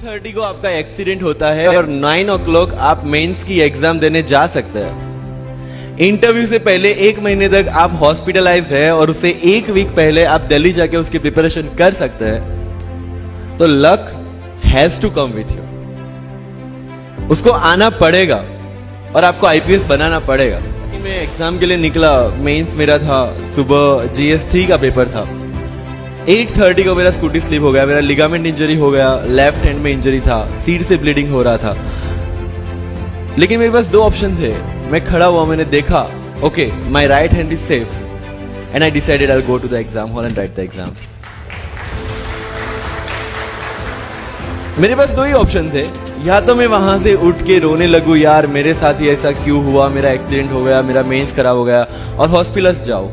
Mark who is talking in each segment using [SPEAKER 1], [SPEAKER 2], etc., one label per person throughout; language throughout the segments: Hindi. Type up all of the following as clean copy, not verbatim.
[SPEAKER 1] 8:30 को आपका एक्सीडेंट होता है और 9 o'clock आप मेंस की एग्जाम देने जा सकते हैं। इंटरव्यू से पहले 1 महीने तक आप हॉस्पिटलाइज्ड है और उससे 1 वीक पहले आप दिल्ली जाके उसकी प्रिपरेशन कर सकते हैं। तो luck has to come with you, उसको आना पड़ेगा और आपको आईपीएस बनाना पड़ेगा। मैं एग्जाम के लिए निकला, मेंस मेरा था सुबह, GS3 का पेपर था। 8:30 को मेरा स्कूटी स्लिप हो गया, मेरा लिगामेंट इंजरी हो गया, लेफ्ट हैंड में इंजरी था, सीट से ब्लीडिंग हो रहा था। लेकिन मेरे पास 2 ऑप्शन थे। मैं खड़ा हुआ, मैंने देखा okay my right hand is safe and I decided I will go to the exam hall and write the exam. मेरे पास 2 ही ऑप्शन थे, या तो मैं वहां से उठ के रोने लगूं, यार मेरे साथ ही ऐसा क्यों हुआ, मेरा एक्सीडेंट हो गया, मेरा मेंस खराब हो गया और हॉस्पिटल जाओ,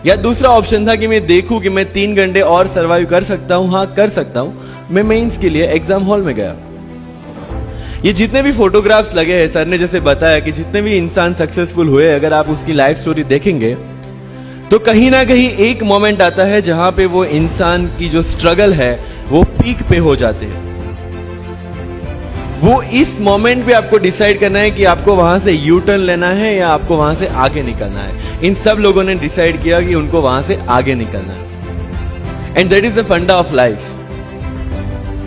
[SPEAKER 1] या दूसरा ऑप्शन था कि मैं देखूं कि मैं 3 घंटे और सरवाइव कर सकता हूं। हाँ कर सकता हूं। मैं मेंस के लिए एग्जाम हॉल में गया। ये जितने भी फोटोग्राफ्स लगे हैं, सर ने जैसे बताया कि जितने भी इंसान सक्सेसफुल हुए, अगर आप उसकी लाइफ स्टोरी देखेंगे तो कहीं ना कहीं एक मोमेंट आता है जहां पे वो इंसान की जो स्ट्रगल है वो पीक पे हो जाते हैं। वो इस मोमेंट पे आपको डिसाइड करना है कि आपको वहां से यू टर्न लेना है या आपको वहां से आगे निकलना है। इन सब लोगों ने डिसाइड किया कि उनको वहां से आगे निकलना है। एंड दैट इज द फंडा ऑफ लाइफ।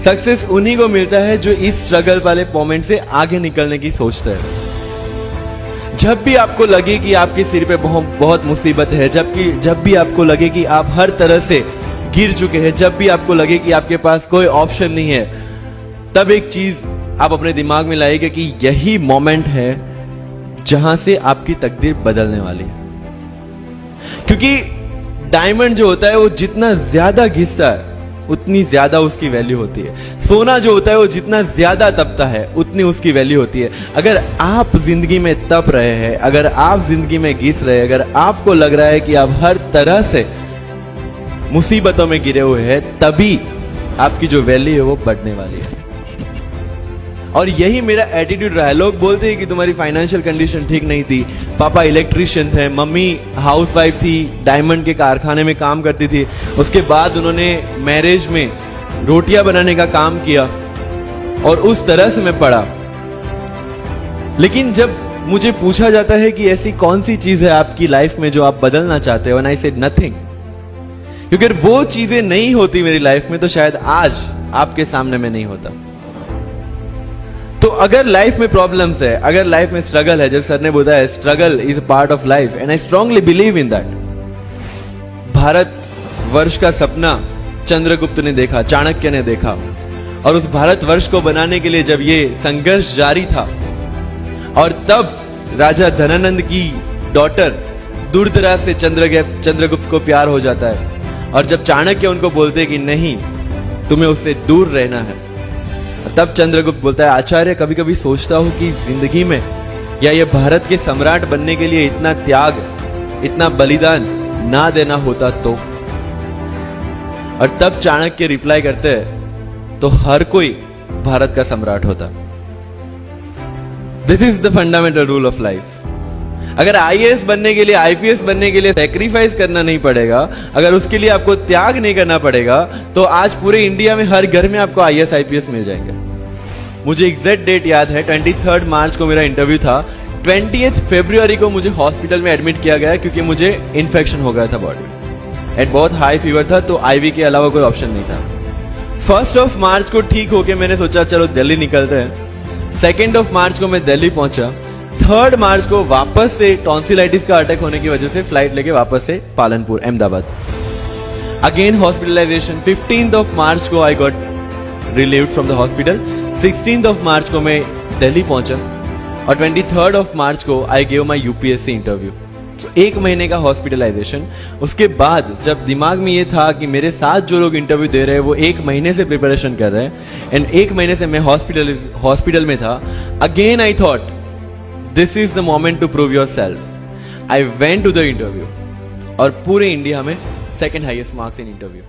[SPEAKER 1] सक्सेस उन्हीं को मिलता है जो इस स्ट्रगल वाले मोमेंट से आगे निकलने की सोचते हैं। जब भी आपको लगे कि आपके सिर पे बहुत मुसीबत है, जब भी आपको लगे कि आप हर तरह से गिर चुके हैं, जब भी आपको लगे कि आपके पास कोई ऑप्शन नहीं है, तब एक चीज आप अपने दिमाग में लाइएगा कि यही मोमेंट है जहां से आपकी तकदीर बदलने वाली है। क्योंकि डायमंड जो होता है वो जितना ज्यादा घिसता है उतनी ज्यादा उसकी वैल्यू होती है। सोना जो होता है वो जितना ज्यादा तपता है उतनी उसकी वैल्यू होती है। अगर आप जिंदगी में तप रहे हैं, अगर आप जिंदगी में घिस रहे हैं, अगर आपको लग रहा है कि आप हर तरह से मुसीबतों में गिरे हुए हैं, तभी आपकी जो वैल्यू है वो बढ़ने वाली है। और यही मेरा एटीट्यूड रहा है। लोग बोलते हैं कि तुम्हारी फाइनेंशियल कंडीशन ठीक नहीं थी, पापा इलेक्ट्रिशियन थे, मम्मी हाउसवाइफ थी, डायमंड के कारखाने में काम करती थी, उसके बाद उन्होंने मैरिज में रोटियां बनाने का काम किया और उस तरह से मैं पढ़ा। लेकिन जब मुझे पूछा जाता है कि ऐसी कौन सी चीज है आपकी लाइफ में जो आप बदलना चाहते हो, एंड आई सेड नथिंग। क्योंकि अगर वो चीजें नहीं होती मेरी लाइफ में तो शायद आज आपके सामने में नहीं होता। तो अगर लाइफ में प्रॉब्लम्स है, अगर लाइफ में स्ट्रगल है, जैसे सर ने बताया struggle is a part of life and I strongly believe in that. Bharat वर्ष का सपना चंद्रगुप्त ने देखा, चाणक्य ने देखा, और उस भारत वर्ष को बनाने के लिए जब ये संघर्ष जारी था और तब राजा धनानंद की डॉटर दुर्धरा से चंद्रगुप्त को प्यार हो जाता है, और जब चाणक्य उनको बोलते कि नहीं तुम्हें उससे दूर रहना है, तब चंद्रगुप्त बोलता है आचार्य कभी कभी सोचता हूं कि जिंदगी में या ये भारत के सम्राट बनने के लिए इतना त्याग, इतना बलिदान ना देना होता तो। और तब चाणक्य रिप्लाई करते हैं तो हर कोई भारत का सम्राट होता। This is the fundamental rule of life. अगर आईएएस बनने के लिए, आईपीएस बनने के लिए सैक्रिफाइस करना नहीं पड़ेगा, अगर उसके लिए आपको त्याग नहीं करना पड़ेगा, तो आज पूरे इंडिया में हर घर में आपको आईएएस आईपीएस मिल जाएंगे। मुझे एग्जैक्ट डेट याद है, 23 मार्च को मेरा इंटरव्यू था। 20 फरवरी को मुझे हॉस्पिटल में एडमिट किया गया क्योंकि मुझे इन्फेक्शन हो गया था बॉडी में एंड बहुत हाई फीवर था, तो आईवी के अलावा कोई ऑप्शन नहीं था। 1 मार्च को ठीक होके मैंने सोचा चलो दिल्ली निकलते हैं। 2 मार्च को मैं दिल्ली पहुंचा। 3 मार्च को वापस से टॉन्सिलाइटिस का अटैक होने की वजह से फ्लाइट लेके वापस से पालनपुर अहमदाबाद, अगेन हॉस्पिटलाइजेशन। 15 मार्च को I got relieved from the hospital. 16 मार्च को मैं दिल्ली पहुंचा और 23 मार्च को I gave my UPSC interview. तो 1 महीने का हॉस्पिटलाइजेशन। उसके बाद जब दिमाग में ये था कि मेरे साथ जो लोग इंटरव्यू दे रहे हैं वो 1 महीने से प्रिपरेशन कर रहे हैं एंड 1 महीने से मैं हॉस्पिटल में था, again I thought this is the moment to prove yourself. I went to the interview और पूरे इंडिया में 2nd highest marks in interview.